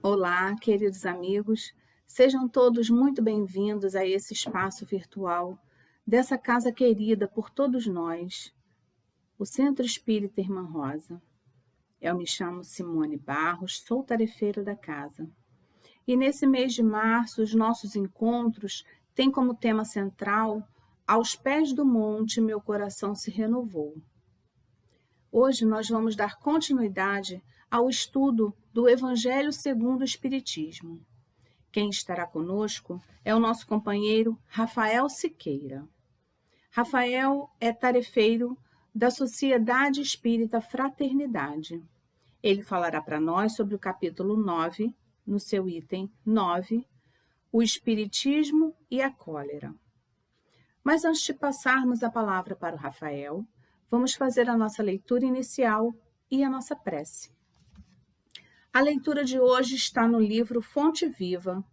Olá, queridos amigos, sejam todos muito bem-vindos a esse espaço virtual dessa casa querida por todos nós, o Centro Espírita Irmã Rosa. Eu me chamo Simone Barros, sou tarefeira da casa. E nesse mês de março, os nossos encontros têm como tema central Aos pés do monte, meu coração se renovou. Hoje nós vamos dar continuidade ao estudo do Evangelho segundo o Espiritismo. Quem estará conosco é o nosso companheiro Rafael Siqueira. Rafael é tarefeiro da Sociedade Espírita Fraternidade. Ele falará para nós sobre o capítulo 9, no seu item 9, o Espiritismo e a Cólera. Mas antes de passarmos a palavra para o Rafael, vamos fazer a nossa leitura inicial e a nossa prece. A leitura de hoje está no livro Fonte Viva,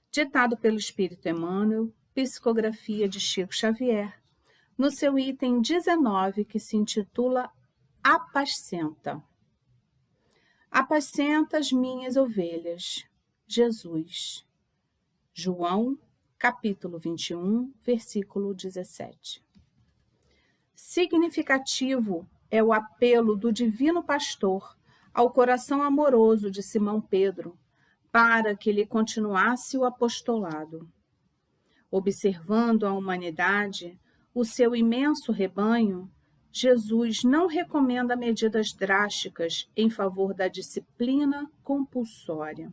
ditado pelo Espírito Emmanuel, psicografia de Chico Xavier, no seu item 19, que se intitula Apascenta. Apascenta as minhas ovelhas, Jesus. João, capítulo 21, versículo 17. Significativo é o apelo do Divino Pastor ao coração amoroso de Simão Pedro, para que lhe continuasse o apostolado. Observando a humanidade, o seu imenso rebanho, Jesus não recomenda medidas drásticas em favor da disciplina compulsória.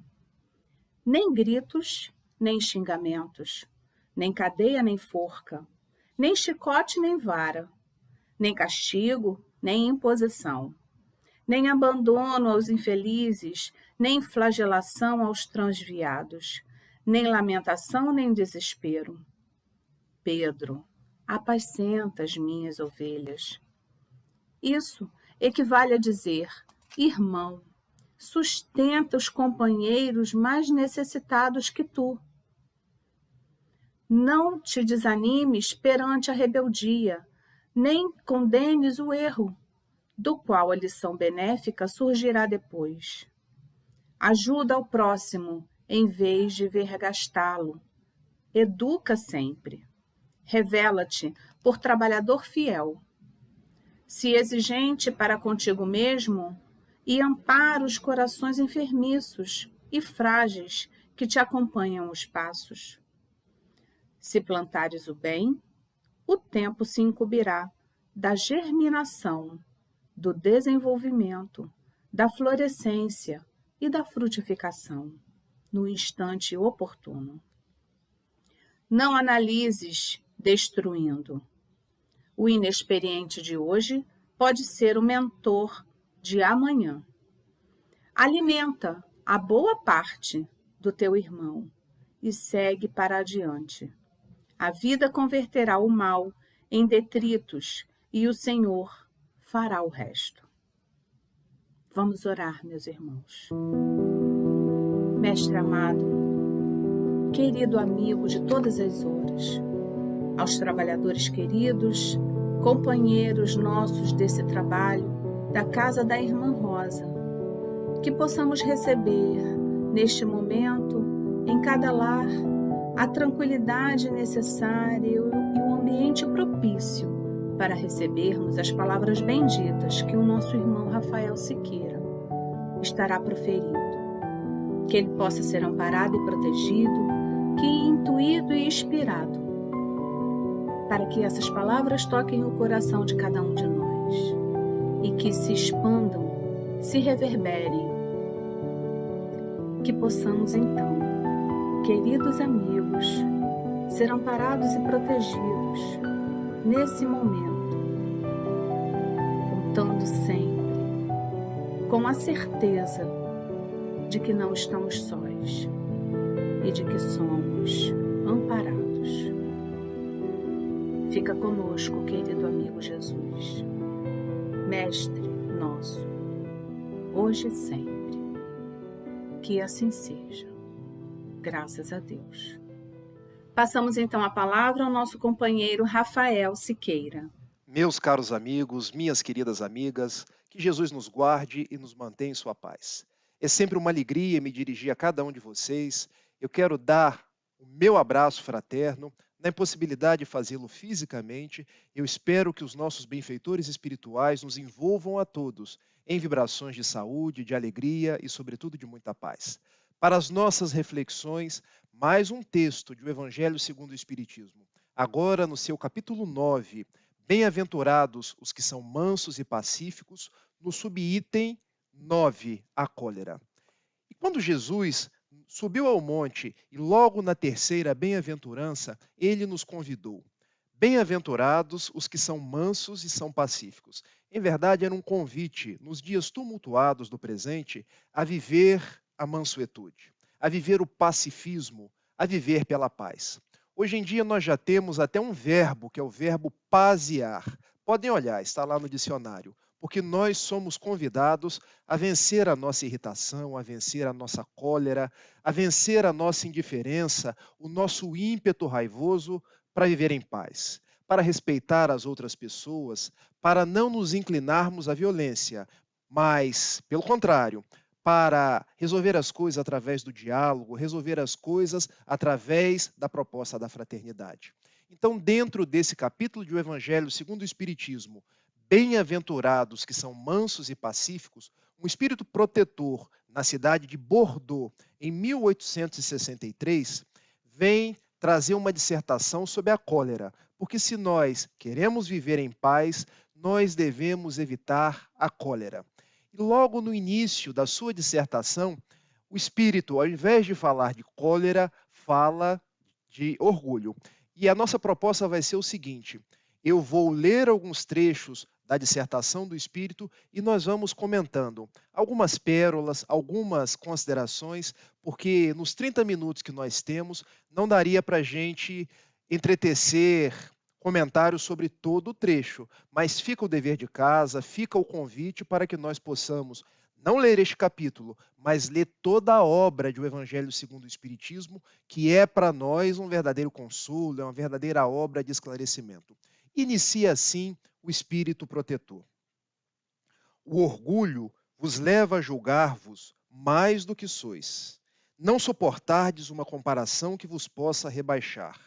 Nem gritos, nem xingamentos, nem cadeia, nem forca, nem chicote, nem vara, nem castigo, nem imposição, nem abandono aos infelizes, nem flagelação aos transviados, nem lamentação, nem desespero. Pedro, apascenta as minhas ovelhas. Isso equivale a dizer, irmão, sustenta os companheiros mais necessitados que tu. Não te desanimes perante a rebeldia, nem condenes o erro, do qual a lição benéfica surgirá depois. Ajuda ao próximo, em vez de vergastá-lo. Educa sempre. Revela-te por trabalhador fiel. Se exigente para contigo mesmo, e ampara os corações enfermiços e frágeis que te acompanham os passos. Se plantares o bem, o tempo se incumbirá da germinação, do desenvolvimento, da florescência e da frutificação, no instante oportuno. Não analises destruindo. O inexperiente de hoje pode ser o mentor de amanhã. Alimenta a boa parte do teu irmão e segue para adiante. A vida converterá o mal em detritos e o Senhor fará o resto. Vamos orar, meus irmãos. Mestre amado, querido amigo de todas as horas, aos trabalhadores queridos, companheiros nossos desse trabalho, da casa da Irmã Rosa, que possamos receber, neste momento, em cada lar, a tranquilidade necessária e o ambiente propício para recebermos as palavras benditas que o nosso irmão Rafael Siqueira estará proferindo. Que ele possa ser amparado e protegido, que intuído e inspirado, para que essas palavras toquem o coração de cada um de nós e que se expandam, se reverberem. Que possamos então, queridos amigos, ser amparados e protegidos nesse momento, contando sempre com a certeza de que não estamos sós e de que somos amparados. Fica conosco, querido amigo Jesus, Mestre nosso, hoje e sempre. Que assim seja. Graças a Deus. Passamos então a palavra ao nosso companheiro Rafael Siqueira. Meus caros amigos, minhas queridas amigas, que Jesus nos guarde e nos mantenha em sua paz. É sempre uma alegria me dirigir a cada um de vocês. Eu quero dar o meu abraço fraterno, na impossibilidade de fazê-lo fisicamente. Eu espero que os nossos benfeitores espirituais nos envolvam a todos em vibrações de saúde, de alegria e, sobretudo, de muita paz. Para as nossas reflexões, mais um texto do Evangelho segundo o Espiritismo. Agora, no seu capítulo 9, Bem-aventurados os que são mansos e pacíficos, no subitem 9, a cólera. E quando Jesus subiu ao monte e logo na terceira bem-aventurança, ele nos convidou. Bem-aventurados os que são mansos e são pacíficos. Em verdade, era um convite, nos dias tumultuados do presente, a viver a mansuetude, a viver o pacifismo, a viver pela paz. Hoje em dia nós já temos até um verbo, que é o verbo pasear. Podem olhar, está lá no dicionário, porque nós somos convidados a vencer a nossa irritação, a vencer a nossa cólera, a vencer a nossa indiferença, o nosso ímpeto raivoso, para viver em paz, para respeitar as outras pessoas, para não nos inclinarmos à violência, mas, pelo contrário, para resolver as coisas através do diálogo, resolver as coisas através da proposta da fraternidade. Então, dentro desse capítulo do Evangelho segundo o Espiritismo, bem-aventurados que são mansos e pacíficos, um espírito protetor na cidade de Bordeaux, em 1863, vem trazer uma dissertação sobre a cólera, porque se nós queremos viver em paz, nós devemos evitar a cólera. E logo no início da sua dissertação, o espírito, ao invés de falar de cólera, fala de orgulho. E a nossa proposta vai ser o seguinte: eu vou ler alguns trechos da dissertação do espírito e nós vamos comentando algumas pérolas, algumas considerações, porque nos 30 minutos que nós temos, não daria para a gente entretecer comentários sobre todo o trecho, mas fica o dever de casa, fica o convite para que nós possamos não ler este capítulo, mas ler toda a obra do Evangelho segundo o Espiritismo, que é para nós um verdadeiro consolo, é uma verdadeira obra de esclarecimento. Inicia assim o espírito protetor. O orgulho vos leva a julgar-vos mais do que sois. Não suportardes uma comparação que vos possa rebaixar.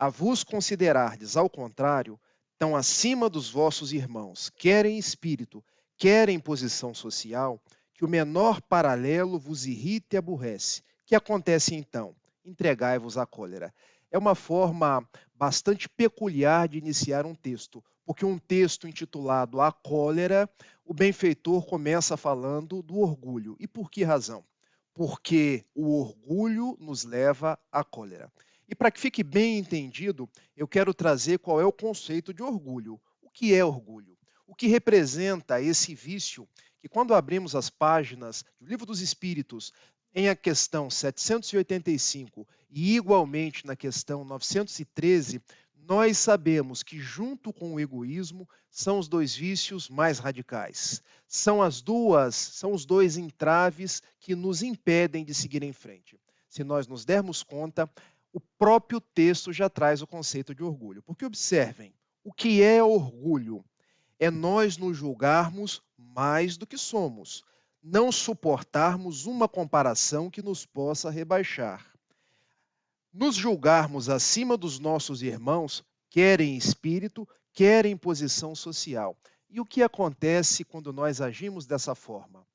A vos considerardes, ao contrário, tão acima dos vossos irmãos, quer em espírito, quer em posição social, que o menor paralelo vos irrita e aborrece. Que acontece então? Entregai-vos à cólera. É uma forma bastante peculiar de iniciar um texto, porque um texto intitulado A Cólera, o benfeitor começa falando do orgulho. E por que razão? Porque o orgulho nos leva à cólera. E para que fique bem entendido, eu quero trazer qual é o conceito de orgulho. O que é orgulho? O que representa esse vício que, quando abrimos as páginas do Livro dos Espíritos, em a questão 785 e igualmente na questão 913, nós sabemos que, junto com o egoísmo, são os dois vícios mais radicais. São os dois entraves que nos impedem de seguir em frente. Se nós nos dermos conta, o próprio texto já traz o conceito de orgulho. Porque observem, o que é orgulho? É nós nos julgarmos mais do que somos, não suportarmos uma comparação que nos possa rebaixar. Nos julgarmos acima dos nossos irmãos, quer em espírito, quer em posição social. E o que acontece quando nós agimos dessa forma?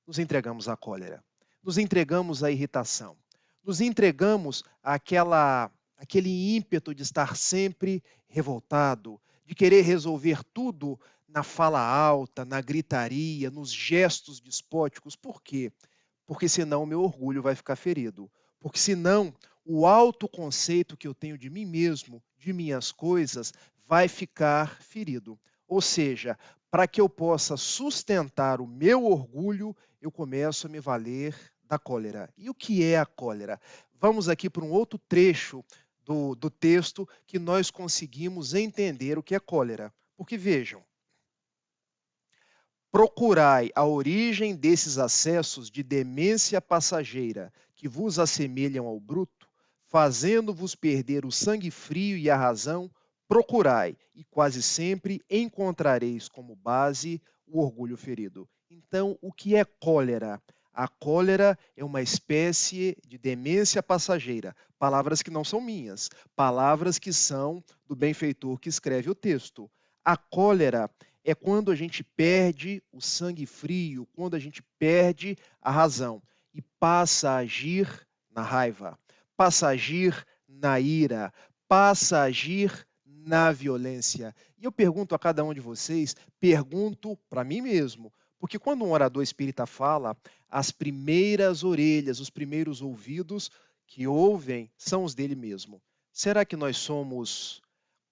Nos entregamos à cólera, nos entregamos à irritação, nos entregamos àquele ímpeto de estar sempre revoltado, de querer resolver tudo na fala alta, na gritaria, nos gestos despóticos. Por quê? Porque senão o meu orgulho vai ficar ferido. Porque senão o autoconceito que eu tenho de mim mesmo, de minhas coisas, vai ficar ferido. Ou seja, para que eu possa sustentar o meu orgulho, eu começo a me valer da cólera. E o que é a cólera? Vamos aqui para um outro trecho do texto que nós conseguimos entender o que é cólera. Porque vejam, procurai a origem desses acessos de demência passageira que vos assemelham ao bruto, fazendo-vos perder o sangue frio e a razão, procurai, e quase sempre encontrareis como base o orgulho ferido. Então, o que é cólera? A cólera é uma espécie de demência passageira. Palavras que não são minhas, palavras que são do benfeitor que escreve o texto. A cólera é quando a gente perde o sangue frio, quando a gente perde a razão e passa a agir na raiva, passa a agir na ira, passa a agir na violência. E eu pergunto a cada um de vocês, pergunto para mim mesmo, porque quando um orador espírita fala, as primeiras orelhas, os primeiros ouvidos que ouvem são os dele mesmo. Será que nós somos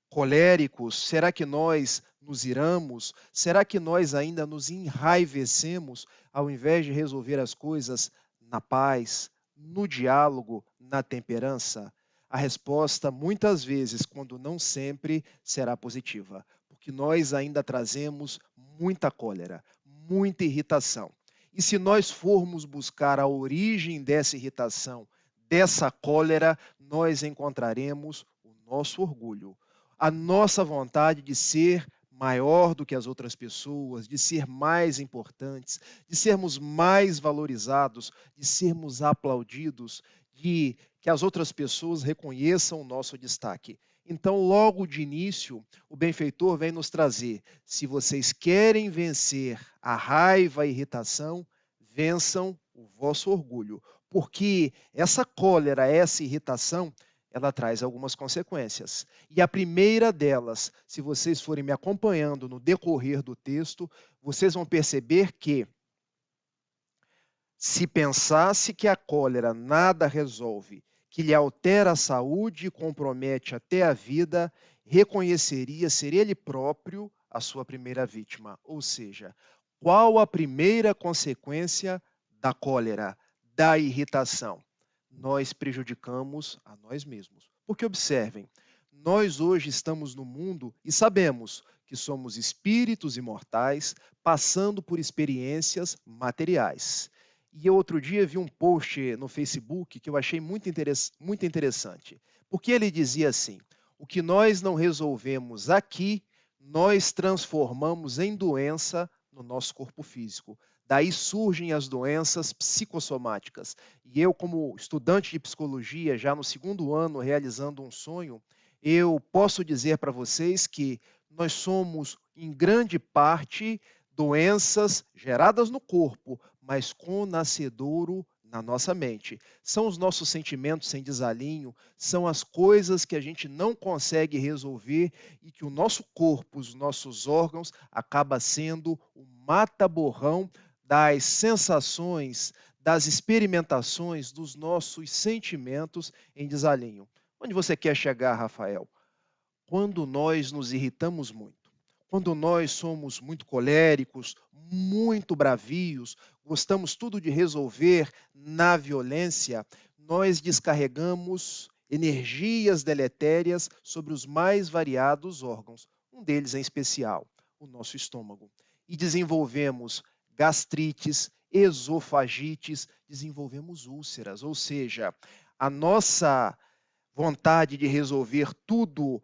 coléricos? Será que nós nos iramos? Será que nós ainda nos enraivecemos ao invés de resolver as coisas na paz, no diálogo, na temperança? A resposta, muitas vezes, quando não sempre, será positiva, porque nós ainda trazemos muita cólera, muita irritação. E se nós formos buscar a origem dessa irritação, dessa cólera, nós encontraremos o nosso orgulho, a nossa vontade de ser maior do que as outras pessoas, de ser mais importantes, de sermos mais valorizados, de sermos aplaudidos, de que as outras pessoas reconheçam o nosso destaque. Então, logo de início, o benfeitor vem nos trazer: se vocês querem vencer a raiva e a irritação, vençam o vosso orgulho, porque essa cólera, essa irritação, ela traz algumas consequências. E a primeira delas, se vocês forem me acompanhando no decorrer do texto, vocês vão perceber que, se pensasse que a cólera nada resolve, que lhe altera a saúde e compromete até a vida, reconheceria ser ele próprio a sua primeira vítima. Ou seja, qual a primeira consequência da cólera, da irritação? Nós prejudicamos a nós mesmos. Porque observem, nós hoje estamos no mundo e sabemos que somos espíritos imortais passando por experiências materiais. E eu outro dia vi um post no Facebook que eu achei muito interessante, porque ele dizia assim: o que nós não resolvemos aqui, nós transformamos em doença no nosso corpo físico. Daí surgem as doenças psicossomáticas. E eu, como estudante de psicologia, já no segundo ano realizando um sonho, eu posso dizer para vocês que nós somos, em grande parte, doenças geradas no corpo, mas com nascedouro na nossa mente. São os nossos sentimentos em desalinho, são as coisas que a gente não consegue resolver e que o nosso corpo, os nossos órgãos, acaba sendo o mata-borrão das sensações, das experimentações, dos nossos sentimentos em desalinho. Onde você quer chegar, Rafael? Quando nós nos irritamos muito, quando nós somos muito coléricos, muito bravios, gostamos tudo de resolver na violência, nós descarregamos energias deletérias sobre os mais variados órgãos, um deles em especial, o nosso estômago. E desenvolvemos gastrites, esofagites, desenvolvemos úlceras, ou seja, a nossa vontade de resolver tudo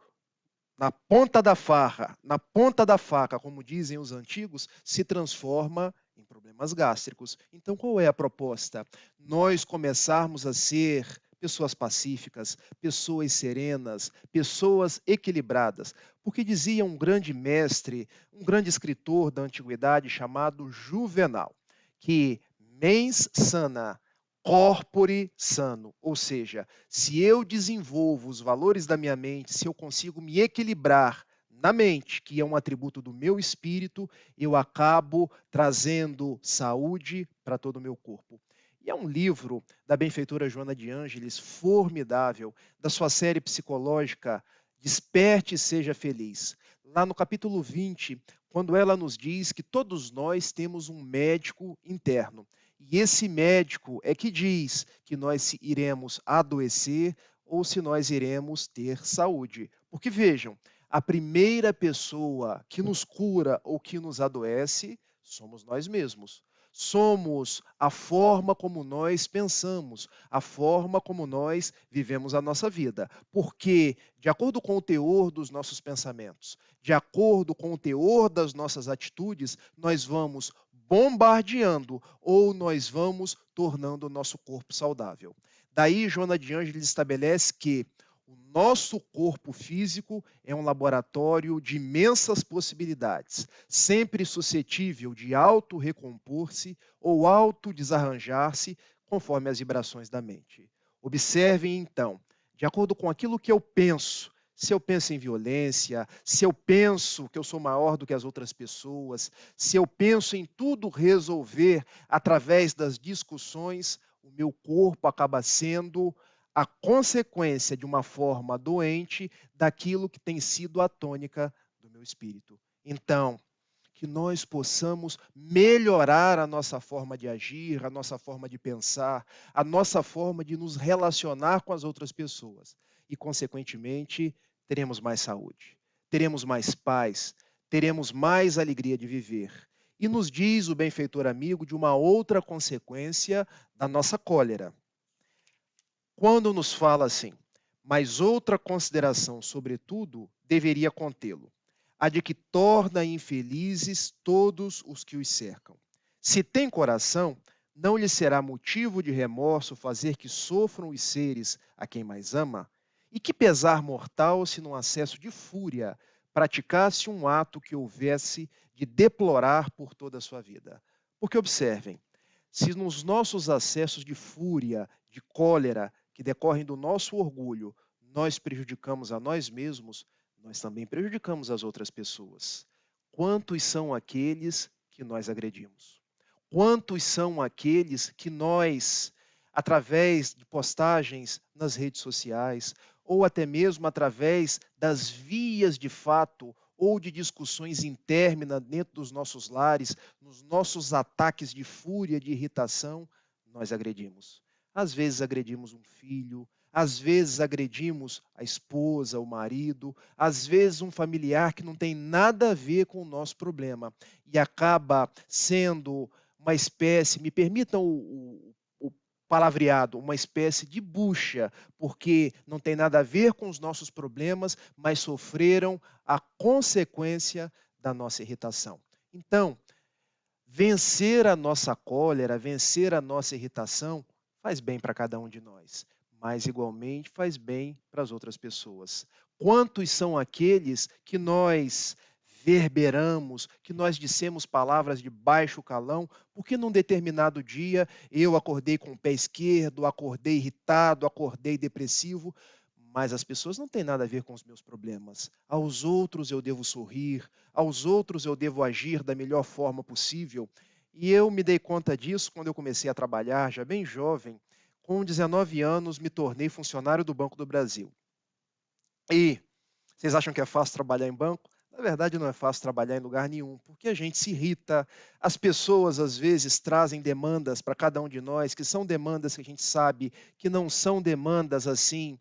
na ponta da faca, como dizem os antigos, se transforma em problemas gástricos. Então, qual é a proposta? Nós começarmos a ser pessoas pacíficas, pessoas serenas, pessoas equilibradas. Porque dizia um grande mestre, um grande escritor da antiguidade chamado Juvenal, que mens sana, corpore sano, ou seja, se eu desenvolvo os valores da minha mente, se eu consigo me equilibrar na mente, que é um atributo do meu espírito, eu acabo trazendo saúde para todo o meu corpo. E é um livro da benfeitora Joana de Ângeles, formidável, da sua série psicológica Desperte e Seja Feliz. Lá no capítulo 20, quando ela nos diz que todos nós temos um médico interno. E esse médico é que diz que nós iremos adoecer ou se nós iremos ter saúde. Porque vejam, a primeira pessoa que nos cura ou que nos adoece somos nós mesmos. Somos a forma como nós pensamos, a forma como nós vivemos a nossa vida. Porque, de acordo com o teor dos nossos pensamentos, de acordo com o teor das nossas atitudes, nós vamos bombardeando ou nós vamos tornando o nosso corpo saudável. Daí, Joana de Ângeles estabelece que o nosso corpo físico é um laboratório de imensas possibilidades, sempre suscetível de auto-recompor-se ou auto-desarranjar-se conforme as vibrações da mente. Observem, então, de acordo com aquilo que eu penso, se eu penso em violência, se eu penso que eu sou maior do que as outras pessoas, se eu penso em tudo resolver através das discussões, o meu corpo acaba sendo a consequência de uma forma doente daquilo que tem sido a tônica do meu espírito. Então, que nós possamos melhorar a nossa forma de agir, a nossa forma de pensar, a nossa forma de nos relacionar com as outras pessoas. E, consequentemente, teremos mais saúde, teremos mais paz, teremos mais alegria de viver. E nos diz o benfeitor amigo de uma outra consequência da nossa cólera. Quando nos fala assim, mas outra consideração, sobretudo, deveria contê-lo, a de que torna infelizes todos os que os cercam. Se tem coração, não lhe será motivo de remorso fazer que sofram os seres a quem mais ama? E que pesar mortal se num acesso de fúria praticasse um ato que houvesse de deplorar por toda a sua vida? Porque observem, se nos nossos acessos de fúria, de cólera, que decorrem do nosso orgulho, nós prejudicamos a nós mesmos, nós também prejudicamos as outras pessoas. Quantos são aqueles que nós agredimos? Quantos são aqueles que nós, através de postagens nas redes sociais, ou até mesmo através das vias de fato ou de discussões internas dentro dos nossos lares, nos nossos ataques de fúria, de irritação, nós agredimos? Às vezes agredimos um filho, às vezes agredimos a esposa, o marido, às vezes um familiar que não tem nada a ver com o nosso problema e acaba sendo uma espécie, me permitam o palavreado, uma espécie de bucha, porque não tem nada a ver com os nossos problemas, mas sofreram a consequência da nossa irritação. Então, vencer a nossa cólera, vencer a nossa irritação, faz bem para cada um de nós, mas igualmente faz bem para as outras pessoas. Quantos são aqueles que nós verberamos, que nós dissemos palavras de baixo calão, porque num determinado dia eu acordei com o pé esquerdo, acordei irritado, acordei depressivo, mas as pessoas não têm nada a ver com os meus problemas. Aos outros eu devo sorrir, aos outros eu devo agir da melhor forma possível. E eu me dei conta disso quando eu comecei a trabalhar, já bem jovem. Com 19 anos, me tornei funcionário do Banco do Brasil. E vocês acham que é fácil trabalhar em banco? Na verdade, não é fácil trabalhar em lugar nenhum, porque a gente se irrita. As pessoas, às vezes, trazem demandas para cada um de nós, que são demandas que a gente sabe que não são demandas assim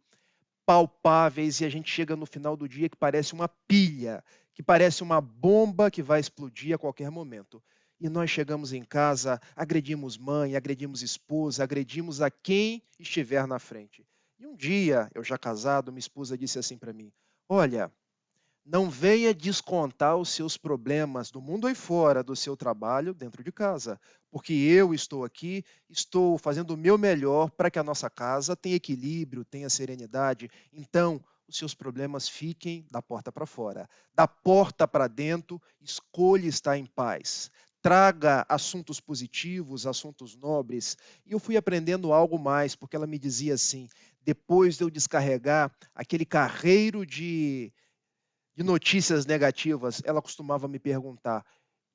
palpáveis, e a gente chega no final do dia que parece uma pilha, que parece uma bomba que vai explodir a qualquer momento. E nós chegamos em casa, agredimos mãe, agredimos esposa, agredimos a quem estiver na frente. E um dia, eu já casado, minha esposa disse assim para mim: olha, não venha descontar os seus problemas do mundo aí fora do seu trabalho dentro de casa, porque eu estou aqui, estou fazendo o meu melhor para que a nossa casa tenha equilíbrio, tenha serenidade. Então, os seus problemas fiquem da porta para fora. Da porta para dentro, escolha estar em paz. Traga assuntos positivos, assuntos nobres. E eu fui aprendendo algo mais, porque ela me dizia assim, depois de eu descarregar aquele carreiro de notícias negativas, ela costumava me perguntar: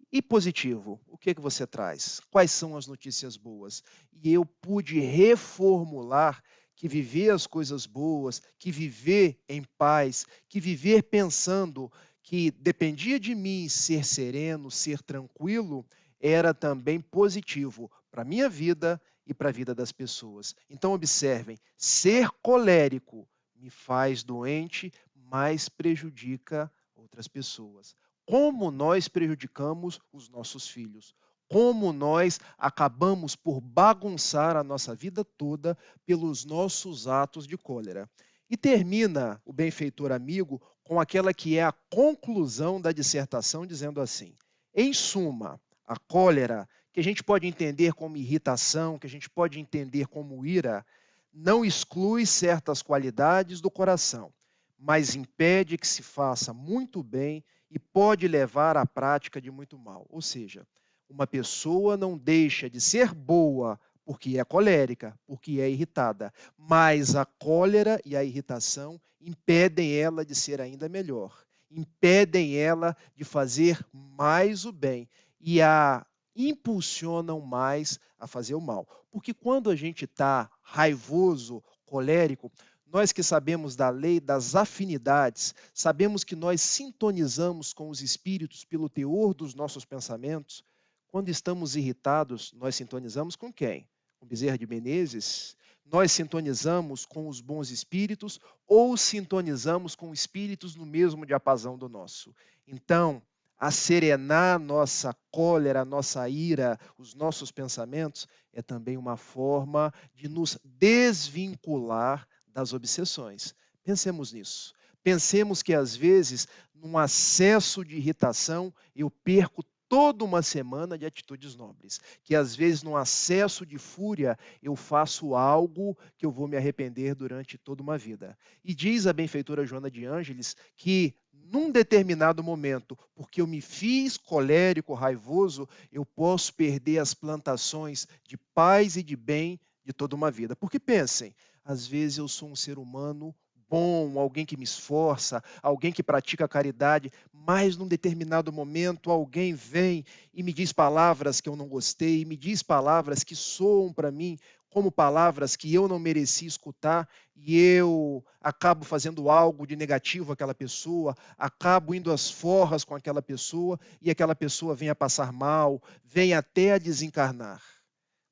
e positivo, o que que você traz? Quais são as notícias boas? E eu pude reformular que viver as coisas boas, que viver em paz, que viver pensando que dependia de mim ser sereno, ser tranquilo, era também positivo para a minha vida e para a vida das pessoas. Então, observem, ser colérico me faz doente, mas prejudica outras pessoas. Como nós prejudicamos os nossos filhos? Como nós acabamos por bagunçar a nossa vida toda pelos nossos atos de cólera? E termina o benfeitor amigo com aquela que é a conclusão da dissertação, dizendo assim: em suma, a cólera, que a gente pode entender como irritação, que a gente pode entender como ira, não exclui certas qualidades do coração, mas impede que se faça muito bem e pode levar à prática de muito mal. Ou seja, uma pessoa não deixa de ser boa porque é colérica, porque é irritada, mas a cólera e a irritação impedem ela de ser ainda melhor, impedem ela de fazer mais o bem e a impulsionam mais a fazer o mal. Porque quando a gente está raivoso, colérico, nós que sabemos da lei das afinidades, sabemos que nós sintonizamos com os espíritos pelo teor dos nossos pensamentos. Quando estamos irritados, nós sintonizamos com quem? Com Bezerra de Menezes? Nós sintonizamos com os bons espíritos ou sintonizamos com espíritos no mesmo diapasão do nosso? Então, a serenar nossa cólera, nossa ira, os nossos pensamentos, é também uma forma de nos desvincular das obsessões. Pensemos nisso. Pensemos que, às vezes, num acesso de irritação, eu perco toda uma semana de atitudes nobres. Que, às vezes, num acesso de fúria, eu faço algo que eu vou me arrepender durante toda uma vida. E diz a benfeitora Joana de Ângeles que, num determinado momento, porque eu me fiz colérico, raivoso, eu posso perder as plantações de paz e de bem de toda uma vida. Porque pensem, às vezes eu sou um ser humano bom, alguém que me esforça, alguém que pratica caridade, mas num determinado momento alguém vem e me diz palavras que eu não gostei, me diz palavras que soam para mim como palavras que eu não mereci escutar e eu acabo fazendo algo de negativo àquela pessoa, acabo indo às forras com aquela pessoa e aquela pessoa vem a passar mal, vem até a desencarnar.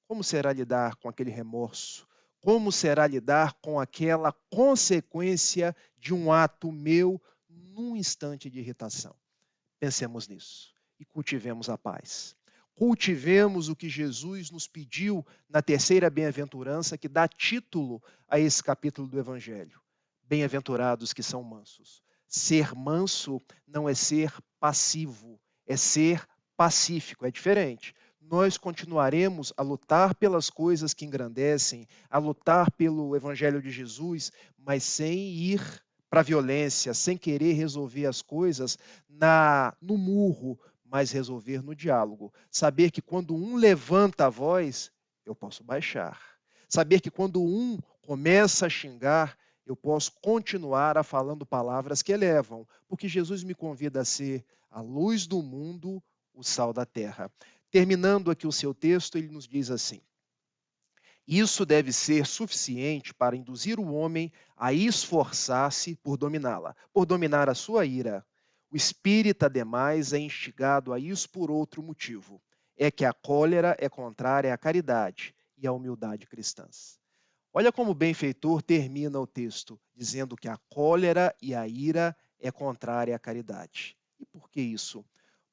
Como será lidar com aquele remorso? Como será lidar com aquela consequência de um ato meu num instante de irritação? Pensemos nisso e cultivemos a paz. Cultivemos o que Jesus nos pediu na terceira bem-aventurança, que dá título a esse capítulo do Evangelho. Bem-aventurados que são mansos. Ser manso não é ser passivo, é ser pacífico, é diferente. Nós continuaremos a lutar pelas coisas que engrandecem, a lutar pelo Evangelho de Jesus, mas sem ir para a violência, sem querer resolver as coisas no murro, mas resolver no diálogo. Saber que quando um levanta a voz, eu posso baixar. Saber que quando um começa a xingar, eu posso continuar a falando palavras que elevam, porque Jesus me convida a ser a luz do mundo, o sal da terra. Terminando aqui o seu texto, ele nos diz assim: isso deve ser suficiente para induzir o homem a esforçar-se por dominá-la, por dominar a sua ira. O espírita, ademais, é instigado a isso por outro motivo. É que a cólera é contrária à caridade e à humildade cristãs. Olha como o benfeitor termina o texto, dizendo que a cólera e a ira é contrária à caridade. E por que isso?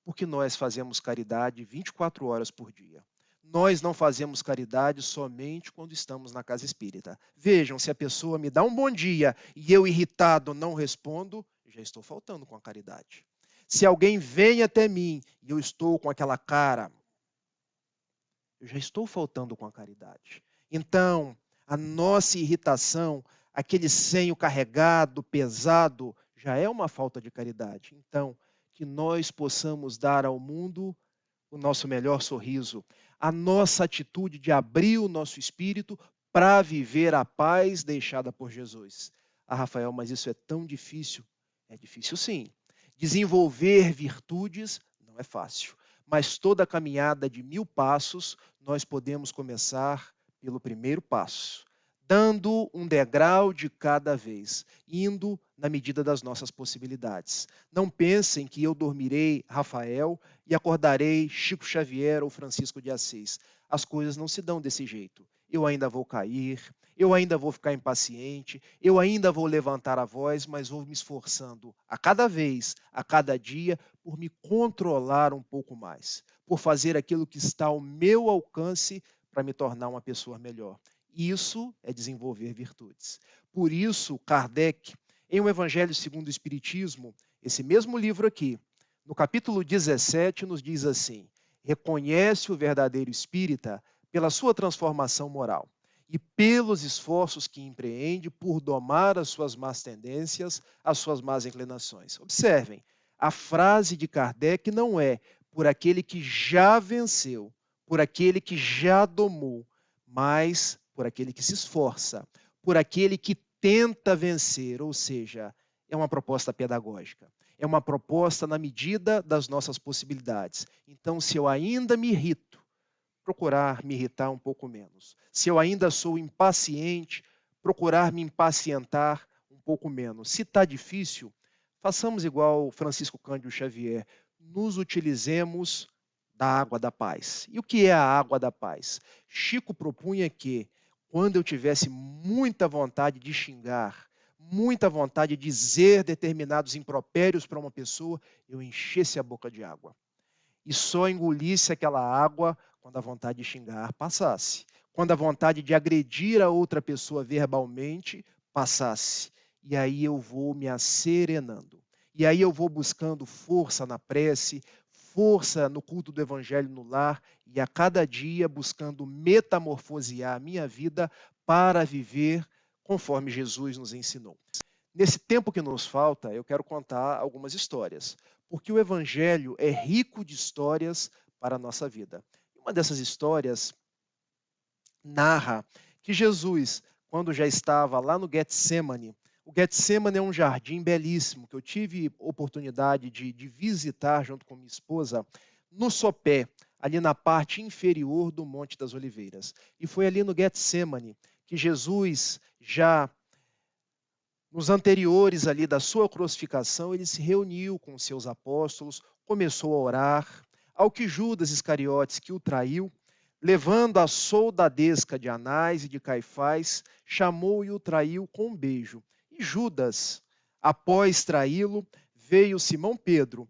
Porque nós fazemos caridade 24 horas por dia. Nós não fazemos caridade somente quando estamos na casa espírita. Vejam, se a pessoa me dá um bom dia e eu, irritado, não respondo, já estou faltando com a caridade. Se alguém vem até mim e eu estou com aquela cara, eu já estou faltando com a caridade. Então, a nossa irritação, aquele senho carregado, pesado, já é uma falta de caridade. Então, que nós possamos dar ao mundo o nosso melhor sorriso, a nossa atitude de abrir o nosso espírito para viver a paz deixada por Jesus. Ah, Rafael, mas isso é tão difícil. É difícil sim. Desenvolver virtudes não é fácil, mas toda caminhada de 1000 passos, nós podemos começar pelo primeiro passo, dando um degrau de cada vez, indo na medida das nossas possibilidades. Não pensem que eu dormirei Rafael e acordarei Chico Xavier ou Francisco de Assis. As coisas não se dão desse jeito. Eu ainda vou cair, eu ainda vou ficar impaciente, eu ainda vou levantar a voz, mas vou me esforçando a cada vez, a cada dia, por me controlar um pouco mais, por fazer aquilo que está ao meu alcance para me tornar uma pessoa melhor. Isso é desenvolver virtudes. Por isso, Kardec, em O Evangelho segundo o Espiritismo, esse mesmo livro aqui, no capítulo 17, nos diz assim: reconhece o verdadeiro espírita pela sua transformação moral e pelos esforços que empreende por domar as suas más tendências, as suas más inclinações. Observem, a frase de Kardec não é por aquele que já venceu, por aquele que já domou, mas por aquele que se esforça, por aquele que tenta vencer, ou seja, é uma proposta pedagógica. É uma proposta na medida das nossas possibilidades. Então, se eu ainda me irrito, procurar me irritar um pouco menos. Se eu ainda sou impaciente, procurar me impacientar um pouco menos. Se está difícil, façamos igual Francisco Cândido Xavier, nos utilizemos da água da paz. E o que é a água da paz? Chico propunha que, quando eu tivesse muita vontade de xingar, muita vontade de dizer determinados impropérios para uma pessoa, eu enchesse a boca de água. E só engolisse aquela água quando a vontade de xingar passasse. Quando a vontade de agredir a outra pessoa verbalmente passasse. E aí eu vou me asserenando. E aí eu vou buscando força na prece, força no culto do evangelho no lar e a cada dia buscando metamorfosear a minha vida para viver conforme Jesus nos ensinou. Nesse tempo que nos falta, eu quero contar algumas histórias, porque o evangelho é rico de histórias para a nossa vida. Uma dessas histórias narra que Jesus, quando já estava lá no Getsemane, o Getsemane é um jardim belíssimo que eu tive oportunidade de visitar junto com minha esposa no sopé, ali na parte inferior do Monte das Oliveiras. E foi ali no Getsemane que Jesus, já nos anteriores ali da sua crucificação, ele se reuniu com os seus apóstolos, começou a orar, ao que Judas Iscariotes, que o traiu, levando a soldadesca de Anás e de Caifás, chamou e o traiu com um beijo. E Judas, após traí-lo, veio Simão Pedro,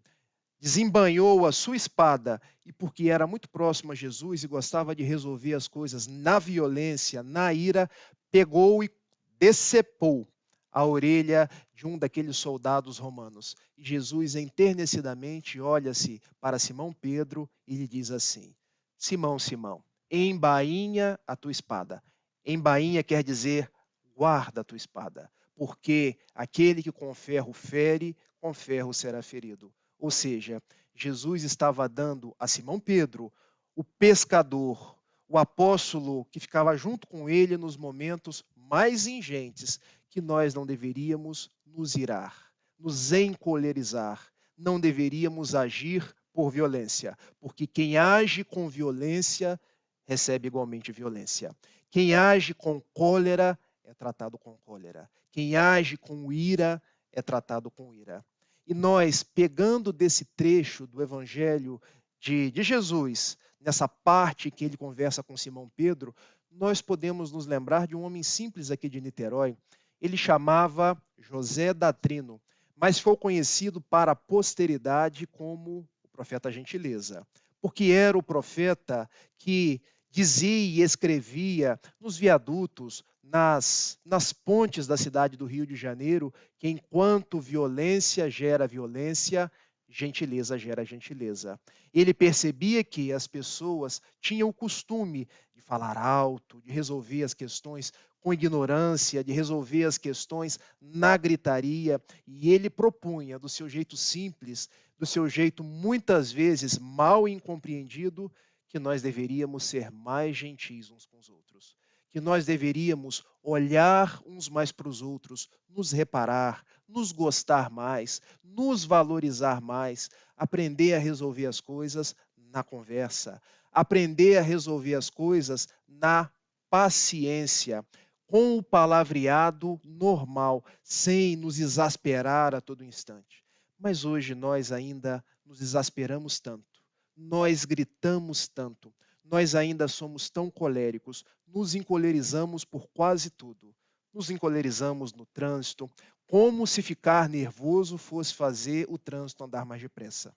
desembainhou a sua espada, e porque era muito próximo a Jesus e gostava de resolver as coisas na violência, na ira, pegou e decepou a orelha de um daqueles soldados romanos. E Jesus enternecidamente olha-se para Simão Pedro e lhe diz assim: Simão, Simão, embainha a tua espada. Embainha quer dizer guarda a tua espada, porque aquele que com ferro fere, com ferro será ferido. Ou seja, Jesus estava dando a Simão Pedro, o pescador, o apóstolo que ficava junto com ele nos momentos mais ingentes, que nós não deveríamos nos irar, nos encolerizar, não deveríamos agir por violência, porque quem age com violência recebe igualmente violência. Quem age com cólera é tratado com cólera. Quem age com ira é tratado com ira. E nós, pegando desse trecho do Evangelho de Jesus, nessa parte que ele conversa com Simão Pedro, nós podemos nos lembrar de um homem simples aqui de Niterói. Ele chamava José Datrino, mas foi conhecido para a posteridade como o profeta Gentileza, porque era o profeta que dizia e escrevia nos viadutos, nas pontes da cidade do Rio de Janeiro, que enquanto violência gera violência, gentileza gera gentileza. Ele percebia que as pessoas tinham o costume de falar alto, de resolver as questões com ignorância, de resolver as questões na gritaria, e ele propunha, do seu jeito simples, do seu jeito muitas vezes mal incompreendido, que nós deveríamos ser mais gentis uns com os outros, que nós deveríamos olhar uns mais para os outros, nos reparar, nos gostar mais, nos valorizar mais, aprender a resolver as coisas na conversa, aprender a resolver as coisas na paciência, com o palavreado normal, sem nos exasperar a todo instante. Mas hoje nós ainda nos exasperamos tanto, nós gritamos tanto, nós ainda somos tão coléricos, nos encolerizamos por quase tudo. Nos encolerizamos no trânsito, como se ficar nervoso fosse fazer o trânsito andar mais depressa.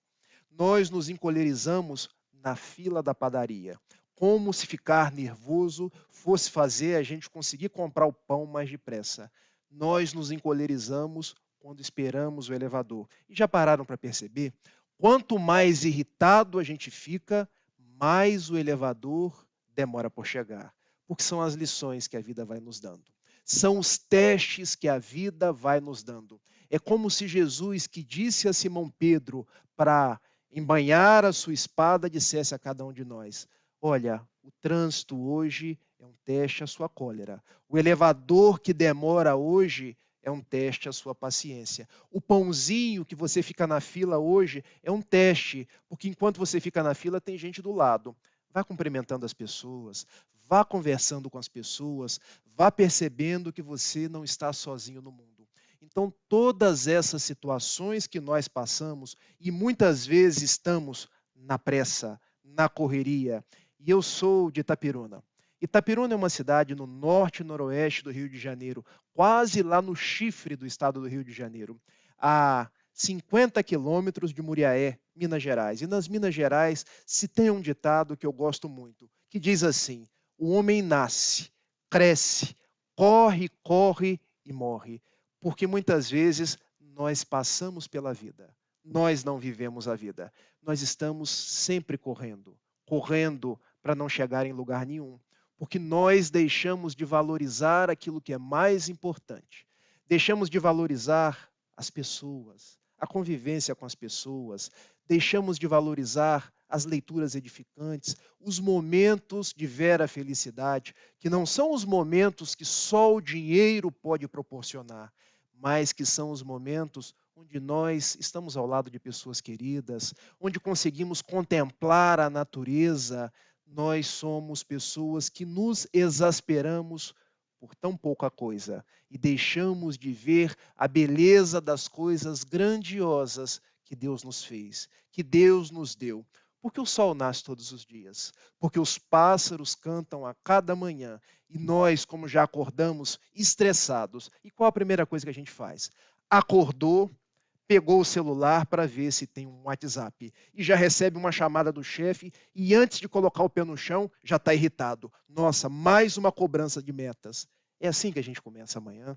Nós nos encolerizamos na fila da padaria, como se ficar nervoso fosse fazer a gente conseguir comprar o pão mais depressa. Nós nos encolerizamos quando esperamos o elevador. E já pararam para perceber? Quanto mais irritado a gente fica, mais o elevador demora por chegar, porque são as lições que a vida vai nos dando. São os testes que a vida vai nos dando. É como se Jesus, que disse a Simão Pedro para embainhar a sua espada, dissesse a cada um de nós: olha, o trânsito hoje é um teste à sua cólera. O elevador que demora hoje é um teste à sua paciência. O pãozinho que você fica na fila hoje é um teste, porque enquanto você fica na fila tem gente do lado. Vá cumprimentando as pessoas, vá conversando com as pessoas, vá percebendo que você não está sozinho no mundo. Então, todas essas situações que nós passamos, e muitas vezes estamos na pressa, na correria, e eu sou de Itapiruna. Itapiruna é uma cidade no norte e noroeste do Rio de Janeiro, quase lá no chifre do estado do Rio de Janeiro, a 50 quilômetros de Muriaé, Minas Gerais. E nas Minas Gerais se tem um ditado que eu gosto muito, que diz assim: o homem nasce, cresce, corre, corre e morre. Porque muitas vezes nós passamos pela vida, nós não vivemos a vida. Nós estamos sempre correndo, correndo para não chegar em lugar nenhum. Porque nós deixamos de valorizar aquilo que é mais importante. Deixamos de valorizar as pessoas, a convivência com as pessoas, deixamos de valorizar as leituras edificantes, os momentos de vera felicidade, que não são os momentos que só o dinheiro pode proporcionar, mas que são os momentos onde nós estamos ao lado de pessoas queridas, onde conseguimos contemplar a natureza. Nós somos pessoas que nos exasperamos por tão pouca coisa e deixamos de ver a beleza das coisas grandiosas que Deus nos fez, que Deus nos deu. Porque o sol nasce todos os dias, porque os pássaros cantam a cada manhã e nós, como já acordamos estressados, e qual a primeira coisa que a gente faz? Acordou, pegou o celular para ver se tem um WhatsApp e já recebe uma chamada do chefe e antes de colocar o pé no chão já está irritado. Nossa, mais uma cobrança de metas. É assim que a gente começa amanhã.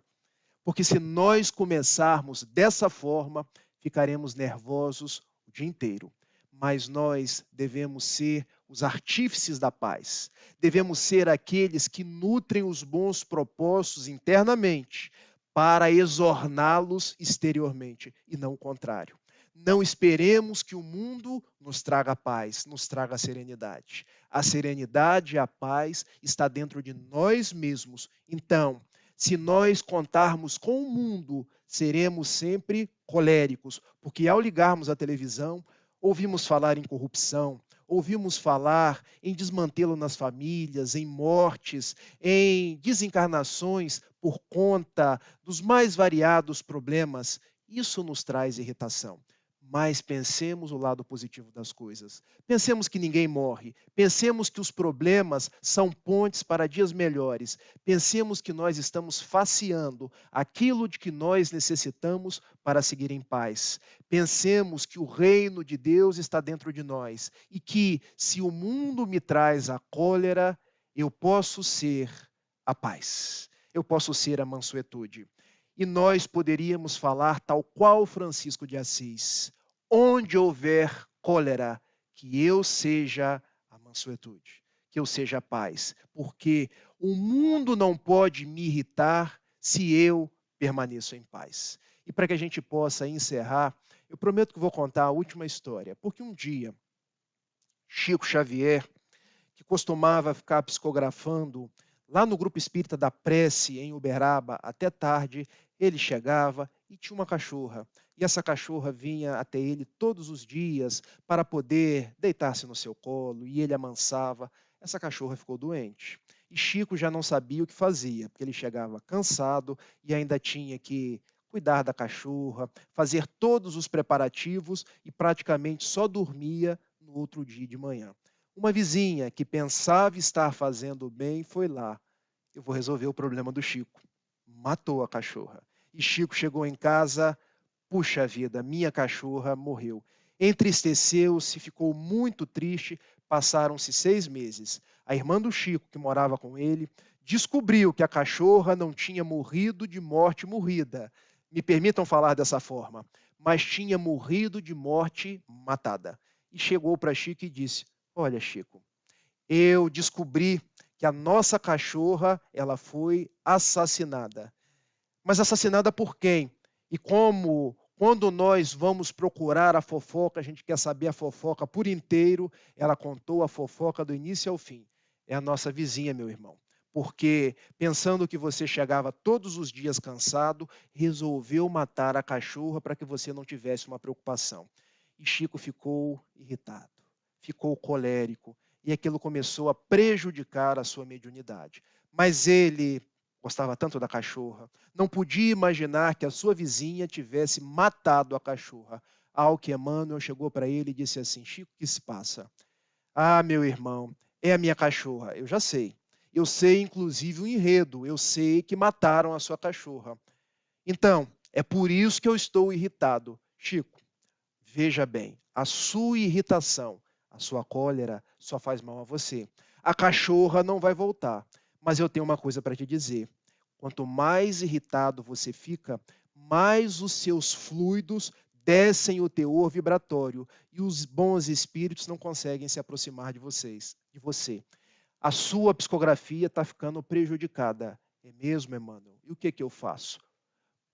Porque se nós começarmos dessa forma, ficaremos nervosos o dia inteiro. Mas nós devemos ser os artífices da paz. Devemos ser aqueles que nutrem os bons propósitos internamente para exorná-los exteriormente e não o contrário. Não esperemos que o mundo nos traga paz, nos traga serenidade. A serenidade e a paz está dentro de nós mesmos. Então, se nós contarmos com o mundo, seremos sempre coléricos, porque ao ligarmos a televisão, ouvimos falar em corrupção, ouvimos falar em desmantelo nas famílias, em mortes, em desencarnações por conta dos mais variados problemas. Isso nos traz irritação. Mas pensemos o lado positivo das coisas. Pensemos que ninguém morre. Pensemos que os problemas são pontes para dias melhores. Pensemos que nós estamos faceando aquilo de que nós necessitamos para seguir em paz. Pensemos que o reino de Deus está dentro de nós e que, se o mundo me traz a cólera, eu posso ser a paz. Eu posso ser a mansuetude. E nós poderíamos falar tal qual Francisco de Assis: onde houver cólera, que eu seja a mansuetude, que eu seja a paz, porque o mundo não pode me irritar se eu permaneço em paz. E para que a gente possa encerrar, eu prometo que vou contar a última história, porque um dia, Chico Xavier, que costumava ficar psicografando lá no Grupo Espírita da Prece, em Uberaba, até tarde, ele chegava e tinha uma cachorra. E essa cachorra vinha até ele todos os dias para poder deitar-se no seu colo, e ele amansava. Essa cachorra ficou doente. E Chico já não sabia o que fazia, porque ele chegava cansado e ainda tinha que cuidar da cachorra, fazer todos os preparativos e praticamente só dormia no outro dia de manhã. Uma vizinha que pensava estar fazendo bem foi lá: eu vou resolver o problema do Chico. Matou a cachorra. E Chico chegou em casa: puxa vida, minha cachorra morreu. Entristeceu-se, ficou muito triste. Passaram-se 6 meses. A irmã do Chico, que morava com ele, descobriu que a cachorra não tinha morrido de morte morrida. Me permitam falar dessa forma, mas tinha morrido de morte matada. E chegou para Chico e disse: Olha, Chico, eu descobri que a nossa cachorra, ela foi assassinada. Mas assassinada por quem? E como, quando nós vamos procurar a fofoca, a gente quer saber a fofoca por inteiro, ela contou a fofoca do início ao fim. É a nossa vizinha, meu irmão. Porque, pensando que você chegava todos os dias cansado, resolveu matar a cachorra para que você não tivesse uma preocupação. E Chico ficou irritado, ficou colérico, e aquilo começou a prejudicar a sua mediunidade. Mas ele gostava tanto da cachorra, não podia imaginar que a sua vizinha tivesse matado a cachorra. Ao que Emmanuel chegou para ele e disse assim: Chico, o que se passa? Ah, meu irmão, é a minha cachorra. Eu já sei. Eu sei, inclusive, o enredo. Eu sei que mataram a sua cachorra. Então, é por isso que eu estou irritado. Chico, veja bem, a sua irritação, a sua cólera só faz mal a você. A cachorra não vai voltar. Mas eu tenho uma coisa para te dizer. Quanto mais irritado você fica, mais os seus fluidos descem o teor vibratório e os bons espíritos não conseguem se aproximar de você. A sua psicografia está ficando prejudicada. É mesmo, Emmanuel? E o que eu faço?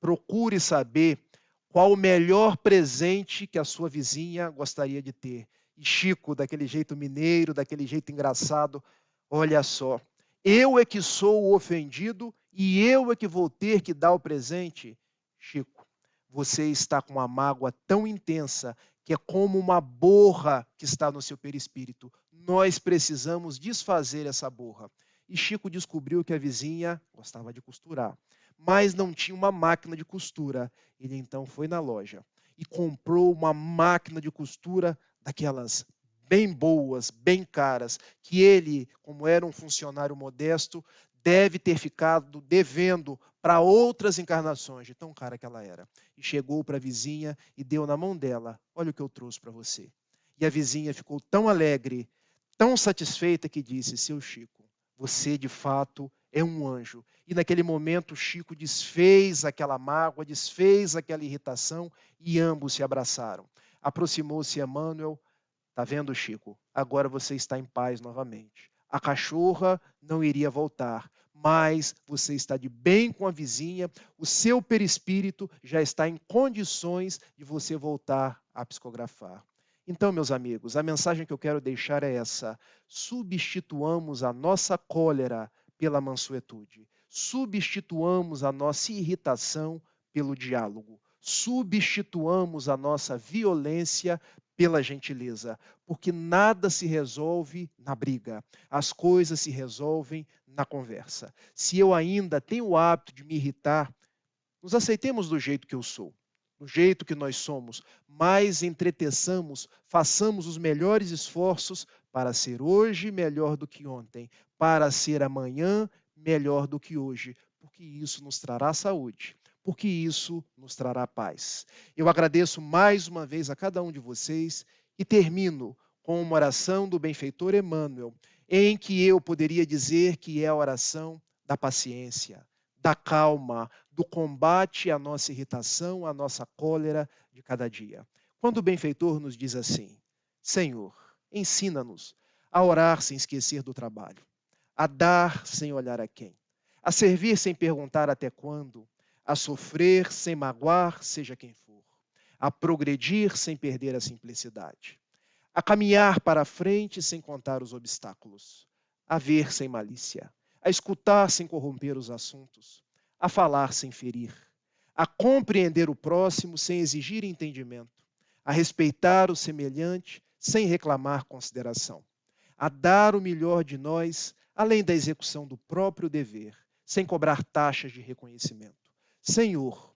Procure saber qual o melhor presente que a sua vizinha gostaria de ter. E Chico, daquele jeito mineiro, daquele jeito engraçado, olha só, eu é que sou o ofendido e eu é que vou ter que dar o presente. Chico, você está com uma mágoa tão intensa que é como uma borra que está no seu perispírito. Nós precisamos desfazer essa borra. E Chico descobriu que a vizinha gostava de costurar, mas não tinha uma máquina de costura. Ele então foi na loja e comprou uma máquina de costura daquelas bem boas, bem caras, que ele, como era um funcionário modesto, deve ter ficado devendo para outras encarnações, de tão cara que ela era. E chegou para a vizinha e deu na mão dela: olha o que eu trouxe para você. E a vizinha ficou tão alegre, tão satisfeita, que disse: seu Chico, você de fato é um anjo. E naquele momento Chico desfez aquela mágoa, desfez aquela irritação e ambos se abraçaram. Aproximou-se Emmanuel. Tá vendo, Chico? Agora você está em paz novamente. A cachorra não iria voltar, mas você está de bem com a vizinha, o seu perispírito já está em condições de você voltar a psicografar. Então, meus amigos, a mensagem que eu quero deixar é essa: substituamos a nossa cólera pela mansuetude, substituamos a nossa irritação pelo diálogo, substituamos a nossa violência pela gentileza, porque nada se resolve na briga, as coisas se resolvem na conversa. Se eu ainda tenho o hábito de me irritar, nos aceitemos do jeito que eu sou, do jeito que nós somos, mas entreteçamos, façamos os melhores esforços para ser hoje melhor do que ontem, para ser amanhã melhor do que hoje, porque isso nos trará saúde, porque isso nos trará paz. Eu agradeço mais uma vez a cada um de vocês e termino com uma oração do benfeitor Emmanuel, em que eu poderia dizer que é a oração da paciência, da calma, do combate à nossa irritação, à nossa cólera de cada dia. Quando o benfeitor nos diz assim: Senhor, ensina-nos a orar sem esquecer do trabalho, a dar sem olhar a quem, a servir sem perguntar até quando, a sofrer sem magoar, seja quem for, a progredir sem perder a simplicidade, a caminhar para a frente sem contar os obstáculos, a ver sem malícia, a escutar sem corromper os assuntos, a falar sem ferir, a compreender o próximo sem exigir entendimento, a respeitar o semelhante sem reclamar consideração, a dar o melhor de nós, além da execução do próprio dever, sem cobrar taxas de reconhecimento. Senhor,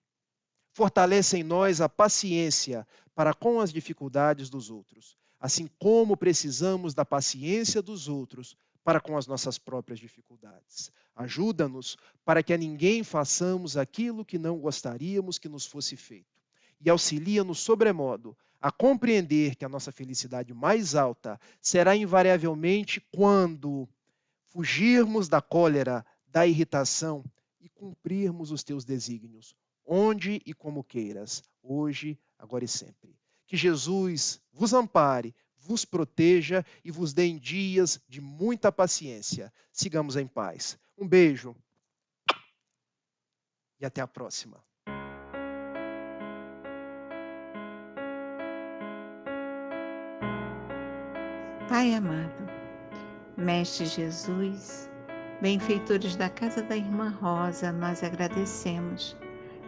fortalece em nós a paciência para com as dificuldades dos outros, assim como precisamos da paciência dos outros para com as nossas próprias dificuldades. Ajuda-nos para que a ninguém façamos aquilo que não gostaríamos que nos fosse feito. E auxilia-nos sobremodo a compreender que a nossa felicidade mais alta será invariavelmente quando fugirmos da cólera, da irritação e cumprirmos os teus desígnios, onde e como queiras, hoje, agora e sempre. Que Jesus vos ampare, vos proteja e vos dê em dias de muita paciência. Sigamos em paz. Um beijo e até a próxima. Pai amado, Mestre Jesus, benfeitores da Casa da Irmã Rosa, nós agradecemos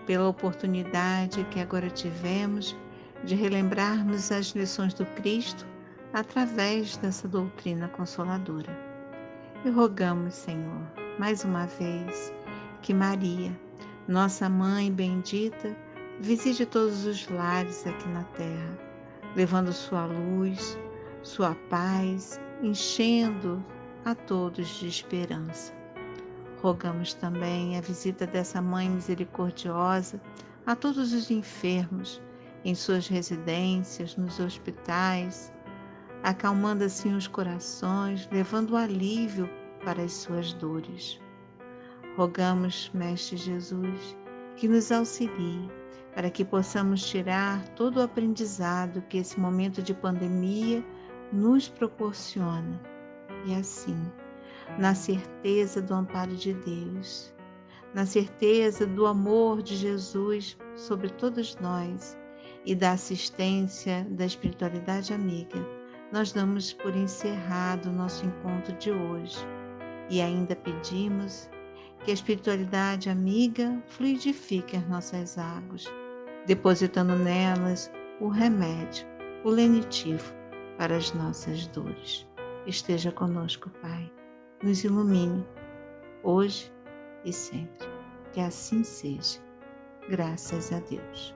pela oportunidade que agora tivemos de relembrarmos as lições do Cristo através dessa doutrina consoladora. E rogamos, Senhor, mais uma vez, que Maria, nossa Mãe bendita, visite todos os lares aqui na terra, levando sua luz, sua paz, enchendo a todos de esperança. Rogamos também a visita dessa Mãe misericordiosa a todos os enfermos, em suas residências, nos hospitais, acalmando assim os corações, levando alívio para as suas dores. Rogamos, Mestre Jesus, que nos auxilie para que possamos tirar todo o aprendizado que esse momento de pandemia nos proporciona e assim, na certeza do amparo de Deus, na certeza do amor de Jesus sobre todos nós e da assistência da espiritualidade amiga, nós damos por encerrado o nosso encontro de hoje e ainda pedimos que a espiritualidade amiga fluidifique as nossas águas, depositando nelas o remédio, o lenitivo para as nossas dores. Esteja conosco, Pai. Nos ilumine, hoje e sempre. Que assim seja. Graças a Deus.